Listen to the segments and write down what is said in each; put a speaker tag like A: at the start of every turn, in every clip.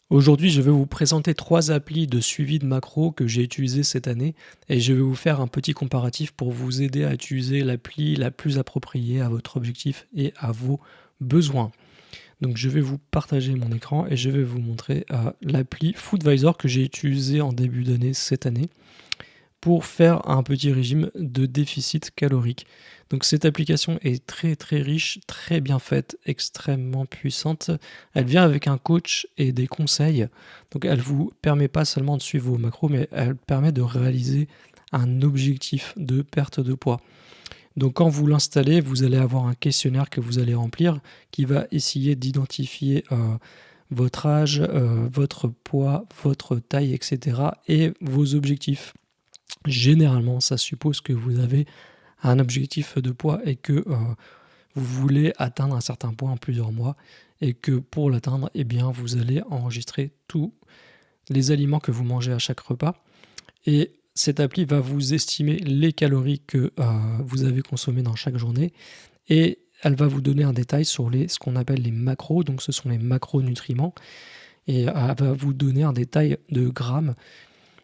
A: Aujourd'hui, je vais vous présenter 3 applis de suivi de macros que j'ai utilisées cette année et je vais vous faire un petit comparatif pour vous aider à utiliser l'appli la plus appropriée à votre objectif et à vos besoins. Donc je vais vous partager mon écran et je vais vous montrer l'appli Foodvisor que j'ai utilisée en début d'année cette année pour faire un petit régime de déficit calorique. Donc cette application est très très riche, très bien faite, extrêmement puissante. Elle vient avec un coach et des conseils. Donc elle vous permet pas seulement de suivre vos macros, mais elle permet de réaliser un objectif de perte de poids. Donc quand vous l'installez, vous allez avoir un questionnaire que vous allez remplir qui va essayer d'identifier votre âge, votre poids, votre taille, etc. et vos objectifs. Généralement, ça suppose que vous avez un objectif de poids et que vous voulez atteindre un certain poids en plusieurs mois et que pour l'atteindre, eh bien, vous allez enregistrer tous les aliments que vous mangez à chaque repas. Et cette appli va vous estimer les calories que vous avez consommées dans chaque journée et elle va vous donner un détail sur ce qu'on appelle les macros, donc ce sont les macronutriments, et elle va vous donner un détail de grammes,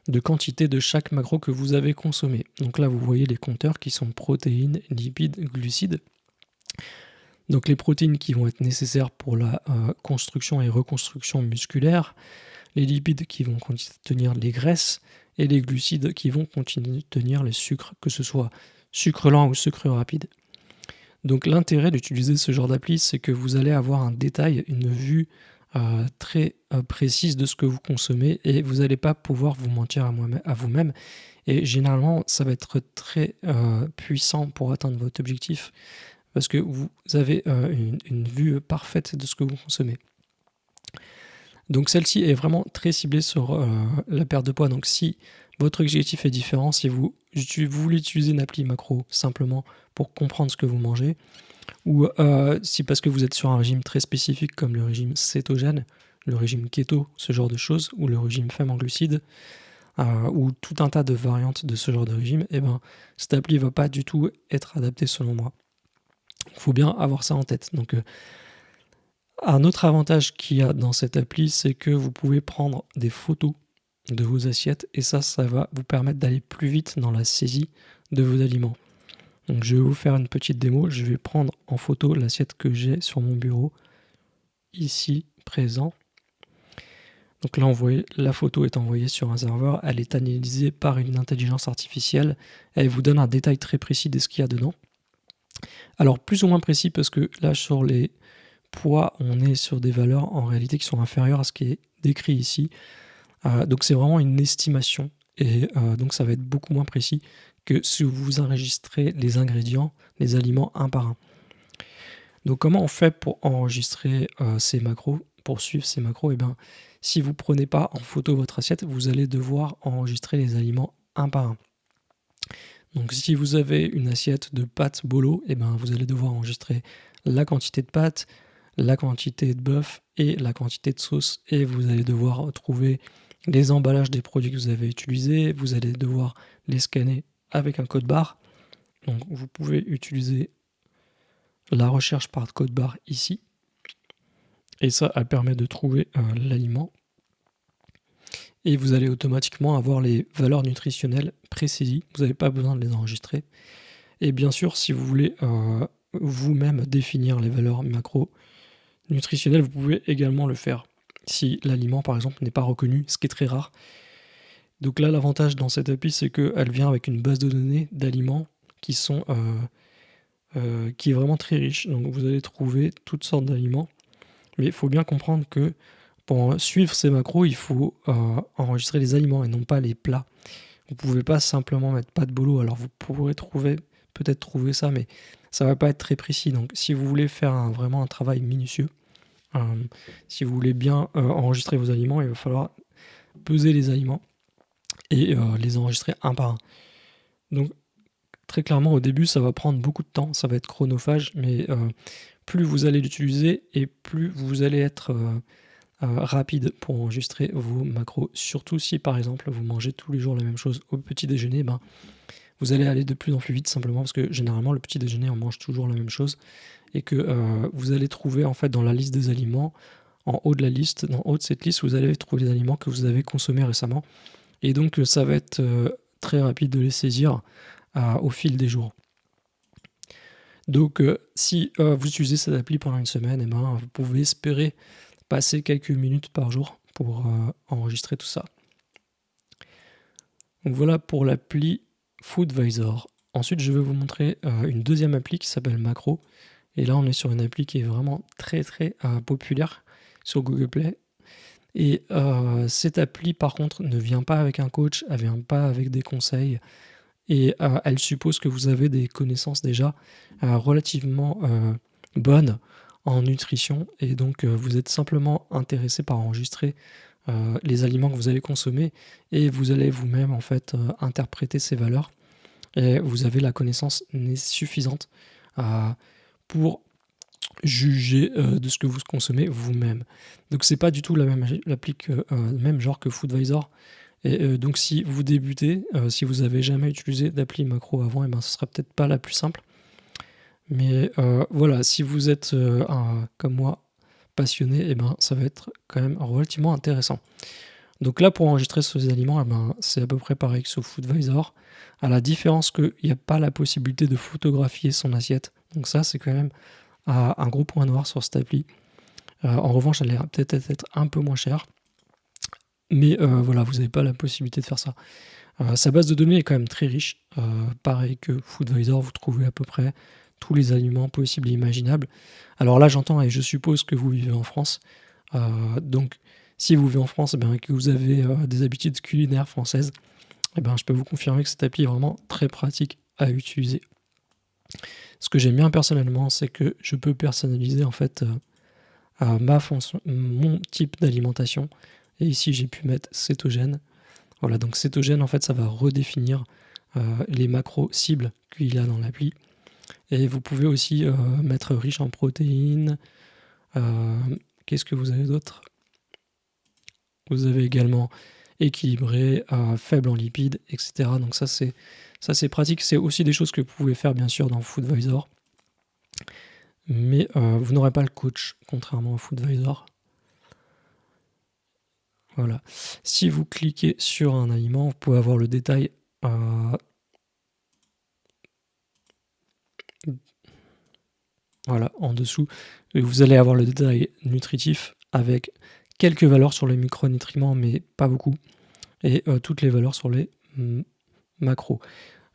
A: de quantité de chaque macro que vous avez consommé. Donc là, vous voyez les compteurs qui sont protéines, lipides, glucides. Donc les protéines qui vont être nécessaires pour la construction et reconstruction musculaire, les lipides qui vont contenir les graisses et les glucides qui vont contenir les sucres, que ce soit sucre lent ou sucre rapide. Donc l'intérêt d'utiliser ce genre d'appli, c'est que vous allez avoir un détail, une vue très précise de ce que vous consommez et vous n'allez pas pouvoir vous mentir à vous-même. Et généralement, ça va être très puissant pour atteindre votre objectif parce que vous avez une vue parfaite de ce que vous consommez. Donc celle-ci est vraiment très ciblée sur la perte de poids. Donc si votre objectif est différent, si vous voulez utiliser une appli macro simplement pour comprendre ce que vous mangez, ou si parce que vous êtes sur un régime très spécifique comme le régime cétogène, le régime keto, ce genre de choses, ou le régime faible en glucides, ou tout un tas de variantes de ce genre de régime, eh ben, cette appli ne va pas du tout être adaptée selon moi. Il faut bien avoir ça en tête. Donc, un autre avantage qu'il y a dans cette appli, c'est que vous pouvez prendre des photos de vos assiettes et ça va vous permettre d'aller plus vite dans la saisie de vos aliments. Donc je vais vous faire une petite démo. Je vais prendre en photo l'assiette que j'ai sur mon bureau, ici présent. Donc là, la photo est envoyée sur un serveur. Elle est analysée par une intelligence artificielle. Elle vous donne un détail très précis de ce qu'il y a dedans. Alors plus ou moins précis parce que là, sur les poids, on est sur des valeurs en réalité qui sont inférieures à ce qui est décrit ici. Donc c'est vraiment une estimation et donc ça va être beaucoup moins précis que si vous enregistrez les ingrédients, les aliments un par un. Donc comment on fait pour enregistrer ces macros, pour suivre ces macros? Eh bien, si vous ne prenez pas en photo votre assiette, vous allez devoir enregistrer les aliments un par un. Donc si vous avez une assiette de pâtes bolo, eh ben, vous allez devoir enregistrer la quantité de pâtes, la quantité de bœuf et la quantité de sauce. Et vous allez devoir trouver les emballages des produits que vous avez utilisés. Vous allez devoir les scanner avec un code barre. Donc vous pouvez utiliser la recherche par code barre ici. Et ça, elle permet de trouver l'aliment. Et vous allez automatiquement avoir les valeurs nutritionnelles précises. Vous n'avez pas besoin de les enregistrer. Et bien sûr, si vous voulez vous-même définir les valeurs macro-nutritionnelles, vous pouvez également le faire. Si l'aliment, par exemple, n'est pas reconnu, ce qui est très rare. Donc là, l'avantage dans cette appli, c'est qu'elle vient avec une base de données d'aliments qui est vraiment très riche. Donc vous allez trouver toutes sortes d'aliments. Mais il faut bien comprendre que pour suivre ces macros, il faut enregistrer les aliments et non pas les plats. Vous ne pouvez pas simplement mettre pâte bolo. Alors vous pourrez peut-être trouver ça, mais ça ne va pas être très précis. Donc si vous voulez faire vraiment un travail minutieux, si vous voulez bien enregistrer vos aliments, il va falloir peser les aliments et les enregistrer un par un. Donc très clairement au début ça va prendre beaucoup de temps, ça va être chronophage, mais plus vous allez l'utiliser et plus vous allez être rapide pour enregistrer vos macros. Surtout si par exemple vous mangez tous les jours la même chose au petit déjeuner, ben, vous allez aller de plus en plus vite simplement parce que généralement le petit déjeuner on mange toujours la même chose et que vous allez trouver en fait dans la liste des aliments en haut de la liste, en haut de cette liste, vous allez trouver les aliments que vous avez consommés récemment. Et donc, ça va être très rapide de les saisir au fil des jours. Donc, si vous utilisez cette appli pendant une semaine, eh ben, vous pouvez espérer passer quelques minutes par jour pour enregistrer tout ça. Donc voilà pour l'appli Foodvisor. Ensuite, je vais vous montrer une deuxième appli qui s'appelle Macro. Et là, on est sur une appli qui est vraiment très très populaire sur Google Play. Et cette appli, par contre, ne vient pas avec un coach, elle ne vient pas avec des conseils. Et elle suppose que vous avez des connaissances déjà relativement bonnes en nutrition. Et donc, vous êtes simplement intéressé par enregistrer les aliments que vous allez consommer. Et vous allez vous-même, en fait, interpréter ces valeurs. Et vous avez la connaissance suffisante pour juger de ce que vous consommez vous-même. Donc c'est pas du tout la même l'appli même genre que Foodvisor. Et donc si vous débutez, si vous avez jamais utilisé d'appli macro avant, et ben ce sera peut-être pas la plus simple. Mais voilà, si vous êtes comme moi passionné, et ben ça va être quand même relativement intéressant. Donc là, pour enregistrer ces aliments, eh ben, c'est à peu près pareil que sur Foodvisor, à la différence qu'il n'y a pas la possibilité de photographier son assiette. Donc ça, c'est quand même un gros point noir sur cette appli. En revanche, elle est peut-être être un peu moins chère. Mais voilà, vous n'avez pas la possibilité de faire ça. Sa base de données est quand même très riche. Pareil que Foodvisor, vous trouvez à peu près tous les aliments possibles et imaginables. Alors là, j'entends et je suppose que vous vivez en France. Donc, si vous vivez en France, et que vous avez des habitudes culinaires françaises, je peux vous confirmer que cette appli est vraiment très pratique à utiliser. Ce que j'aime bien personnellement, c'est que je peux personnaliser en fait mon type d'alimentation. Et ici, j'ai pu mettre cétogène. Voilà, donc cétogène, en fait, ça va redéfinir les macros cibles qu'il y a dans l'appli. Et vous pouvez aussi mettre riche en protéines. Qu'est-ce que vous avez d'autre? Vous avez également équilibré, faible en lipides, etc. Donc ça c'est pratique. C'est aussi des choses que vous pouvez faire bien sûr dans Foodvisor. Mais vous n'aurez pas le coach, contrairement à Foodvisor. Voilà. Si vous cliquez sur un aliment, vous pouvez avoir le détail. Voilà, en dessous. Et vous allez avoir le détail nutritif avec quelques valeurs sur les micronutriments, mais pas beaucoup. Et toutes les valeurs sur les macros.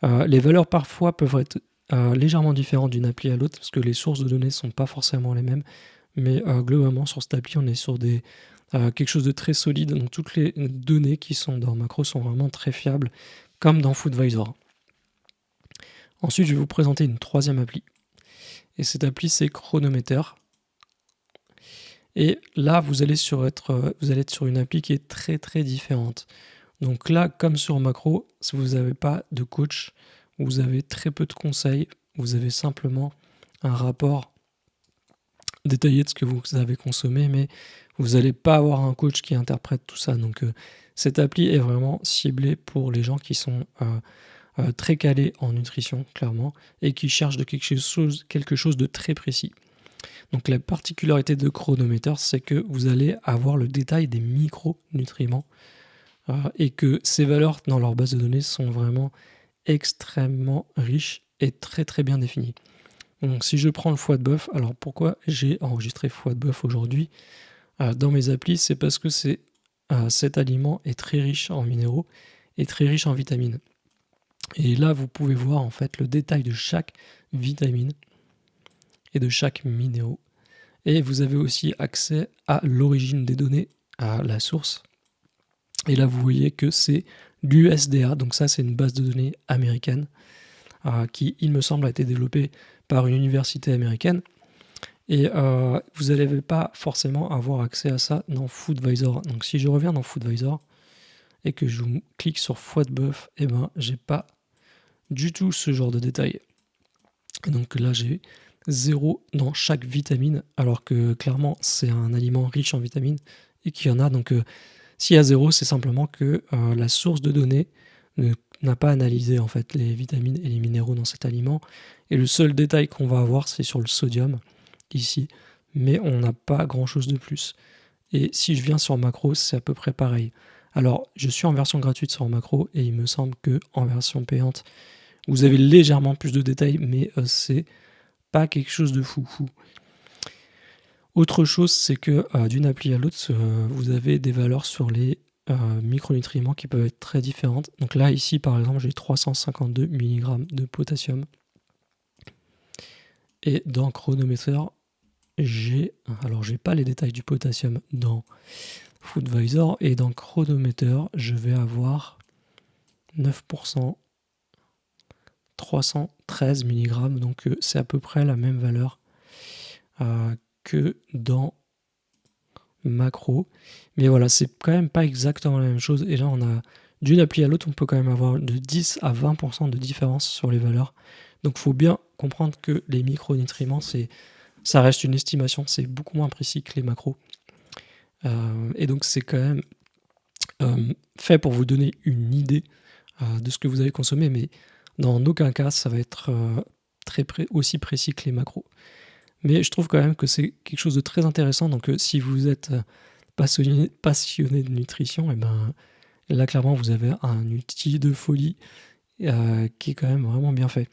A: Les valeurs parfois peuvent être légèrement différentes d'une appli à l'autre parce que les sources de données ne sont pas forcément les mêmes. Mais globalement, sur cette appli, on est sur quelque chose de très solide. Donc toutes les données qui sont dans macro sont vraiment très fiables, comme dans Foodvisor. Ensuite, je vais vous présenter une troisième appli. Et cette appli, c'est Chronometer. Et là, vous allez être sur une appli qui est très très différente. Donc là, comme sur Macro, si vous n'avez pas de coach, vous avez très peu de conseils, vous avez simplement un rapport détaillé de ce que vous avez consommé, mais vous n'allez pas avoir un coach qui interprète tout ça. Donc cette appli est vraiment ciblée pour les gens qui sont très calés en nutrition, clairement, et qui cherchent quelque chose de très précis. Donc la particularité de Chronometer, c'est que vous allez avoir le détail des micronutriments et que ces valeurs dans leur base de données sont vraiment extrêmement riches et très très bien définies. Donc si je prends le foie de bœuf, alors pourquoi j'ai enregistré foie de bœuf aujourd'hui dans mes applis, c'est parce que cet aliment est très riche en minéraux et très riche en vitamines. Et là, vous pouvez voir en fait le détail de chaque vitamine et de chaque minéraux. Et vous avez aussi accès à l'origine des données, à la source. Et là, vous voyez que c'est l'USDA, donc ça, c'est une base de données américaine qui, il me semble, a été développée par une université américaine. Et vous n'allez pas forcément avoir accès à ça dans Foodvisor. Donc si je reviens dans Foodvisor et que je clique sur foie de bœuf, j'ai pas du tout ce genre de détails. Et donc là, j'ai 0 dans chaque vitamine, alors que clairement, c'est un aliment riche en vitamines et qu'il y en a. Donc s'il y a 0, c'est simplement que la source de données n'a pas analysé en fait les vitamines et les minéraux dans cet aliment. Et le seul détail qu'on va avoir, c'est sur le sodium, ici. Mais on n'a pas grand-chose de plus. Et si je viens sur Macro, c'est à peu près pareil. Alors, je suis en version gratuite sur Macro et il me semble que en version payante, vous avez légèrement plus de détails, mais c'est pas quelque chose de fou. Autre chose, c'est que d'une appli à l'autre, vous avez des valeurs sur les micronutriments qui peuvent être très différentes. Donc là, ici, par exemple, j'ai 352 mg de potassium. Et dans Chronometer, j'ai pas les détails du potassium dans Foodvisor, et dans Chronometer, je vais avoir 9%, 313 mg, donc c'est à peu près la même valeur que dans Macro. Mais voilà, c'est quand même pas exactement la même chose. Et là, on a d'une appli à l'autre, on peut quand même avoir de 10 à 20% de différence sur les valeurs. Donc il faut bien comprendre que les micronutriments, ça reste une estimation, c'est beaucoup moins précis que les macros. Et donc c'est quand même fait pour vous donner une idée de ce que vous avez consommé, mais dans aucun cas ça va être aussi précis que les macros. Mais je trouve quand même que c'est quelque chose de très intéressant. Donc si vous êtes passionné de nutrition, et ben là clairement vous avez un outil de folie qui est quand même vraiment bien fait.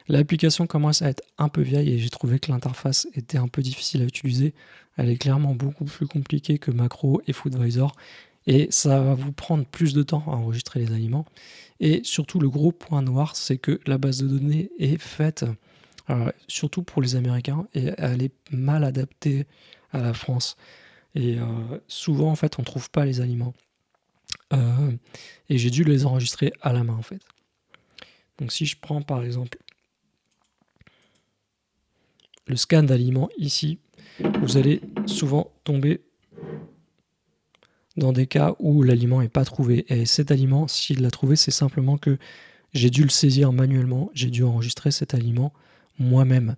A: L'application commence à être un peu vieille et j'ai trouvé que l'interface était un peu difficile à utiliser. Elle est clairement beaucoup plus compliquée que Macro et Foodvisor et ça va vous prendre plus de temps à enregistrer les aliments. Et surtout, le gros point noir, c'est que la base de données est faite surtout pour les Américains et elle est mal adaptée à la France. Et souvent, en fait, on ne trouve pas les aliments. Et j'ai dû les enregistrer à la main, en fait. Donc si je prends par exemple le scan d'aliments ici, vous allez souvent tomber dans des cas où l'aliment n'est pas trouvé. Et cet aliment, s'il l'a trouvé, c'est simplement que j'ai dû le saisir manuellement, j'ai dû enregistrer cet aliment moi-même.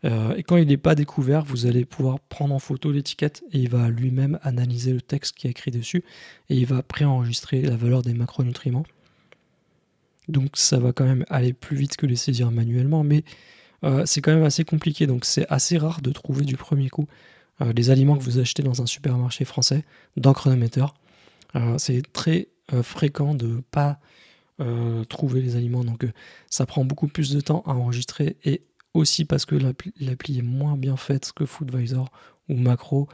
A: Et quand il n'est pas découvert, vous allez pouvoir prendre en photo l'étiquette et il va lui-même analyser le texte qui est écrit dessus et il va préenregistrer la valeur des macronutriments. Donc ça va quand même aller plus vite que les saisir manuellement, mais c'est quand même assez compliqué, donc c'est assez rare de trouver du premier coup les aliments que vous achetez dans un supermarché français, dans Chronometer. C'est très fréquent de ne pas trouver les aliments, donc ça prend beaucoup plus de temps à enregistrer, et aussi parce que l'appli est moins bien faite que Foodvisor ou Macro,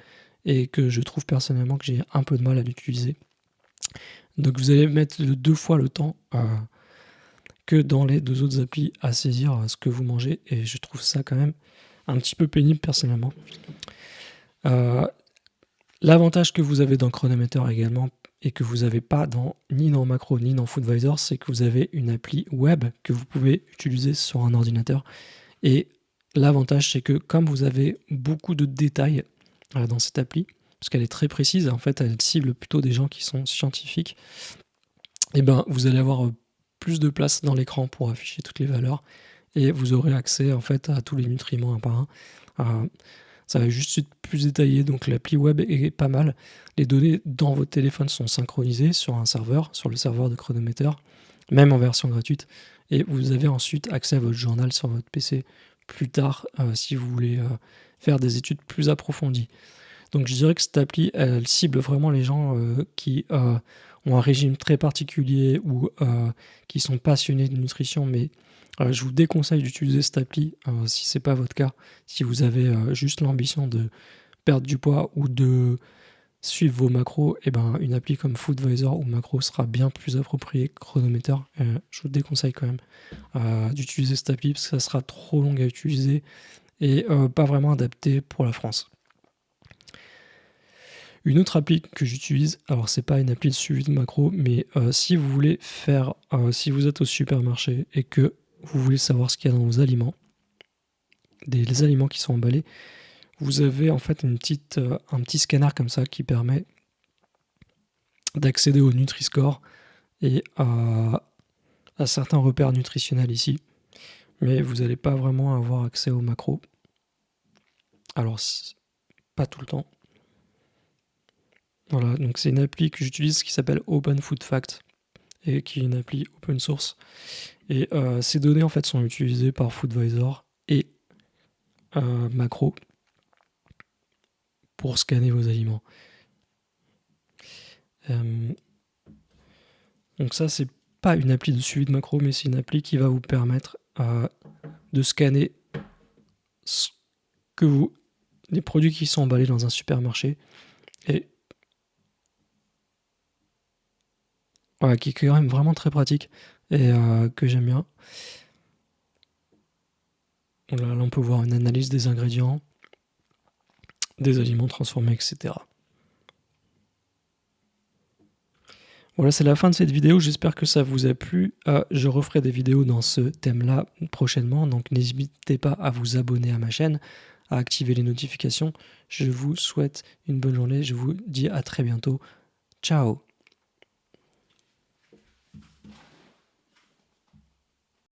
A: et que je trouve personnellement que j'ai un peu de mal à l'utiliser. Donc vous allez mettre 2 fois le temps que dans les 2 autres applis à saisir ce que vous mangez, et je trouve ça quand même un petit peu pénible personnellement. L'avantage que vous avez dans Chronometer également, et que vous n'avez pas ni dans Macro ni dans Foodvisor, c'est que vous avez une appli web que vous pouvez utiliser sur un ordinateur. Et l'avantage, c'est que comme vous avez beaucoup de détails dans cette appli, parce qu'elle est très précise, en fait elle cible plutôt des gens qui sont scientifiques, et ben vous allez avoir plus de place dans l'écran pour afficher toutes les valeurs, et vous aurez accès en fait à tous les nutriments un par un. Ça va juste être plus détaillé, donc l'appli web est pas mal. Les données dans votre téléphone sont synchronisées sur un serveur, sur le serveur de Chronometer, même en version gratuite. Et vous avez ensuite accès à votre journal sur votre PC plus tard si vous voulez faire des études plus approfondies. Donc je dirais que cette appli, elle cible vraiment les gens qui ont un régime très particulier ou qui sont passionnés de nutrition, mais je vous déconseille d'utiliser cette appli si ce n'est pas votre cas. Si vous avez juste l'ambition de perdre du poids ou de suivre vos macros, et ben une appli comme Foodvisor ou Macro sera bien plus appropriée que Chronometer. Je vous déconseille quand même d'utiliser cette appli parce que ça sera trop long à utiliser et pas vraiment adapté pour la France. Une autre appli que j'utilise, alors c'est pas une appli de suivi de macro, mais si vous voulez faire, si vous êtes au supermarché et que vous voulez savoir ce qu'il y a dans vos aliments, des aliments qui sont emballés, vous avez en fait un petit scanner comme ça qui permet d'accéder au Nutri-Score et à certains repères nutritionnels ici, mais vous n'allez pas vraiment avoir accès aux macros. Alors, pas tout le temps. Voilà, donc c'est une appli que j'utilise qui s'appelle Open Food Fact et qui est une appli open source. Et ces données en fait sont utilisées par Foodvisor et Macro pour scanner vos aliments. Donc ça, c'est pas une appli de suivi de macro, mais c'est une appli qui va vous permettre de scanner les produits qui sont emballés dans un supermarché et voilà, qui est quand même vraiment très pratique et que j'aime bien. Là, on peut voir une analyse des ingrédients, des aliments transformés, etc. Voilà, c'est la fin de cette vidéo. J'espère que ça vous a plu. Je referai des vidéos dans ce thème-là prochainement, donc n'hésitez pas à vous abonner à ma chaîne, à activer les notifications. Je vous souhaite une bonne journée. Je vous dis à très bientôt. Ciao!